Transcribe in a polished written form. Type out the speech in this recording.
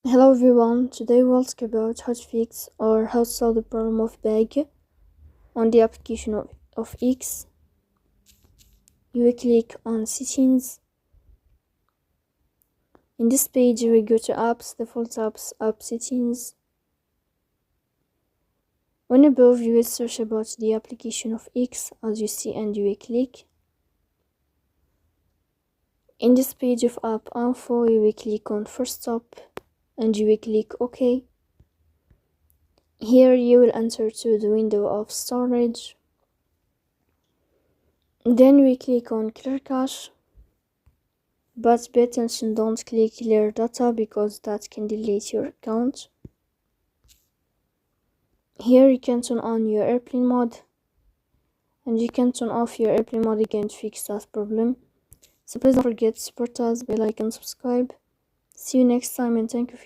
Hello everyone, today we'll talk about how to fix or how to solve the problem of bug on the application of X. You will click on settings. In this page you will go to apps, default apps, app settings. When above you will search about the application of X as you see and you will click. In this page of app info you will click on first stop and you will click OK. Here you will enter to the window of storage. Then we click on clear cache, but pay attention, don't click clear data because that can delete your account. Here you can turn on your airplane mode and you can turn off your airplane mode again to fix that problem. So please don't forget to support us by like and subscribe. See you next time and thank you.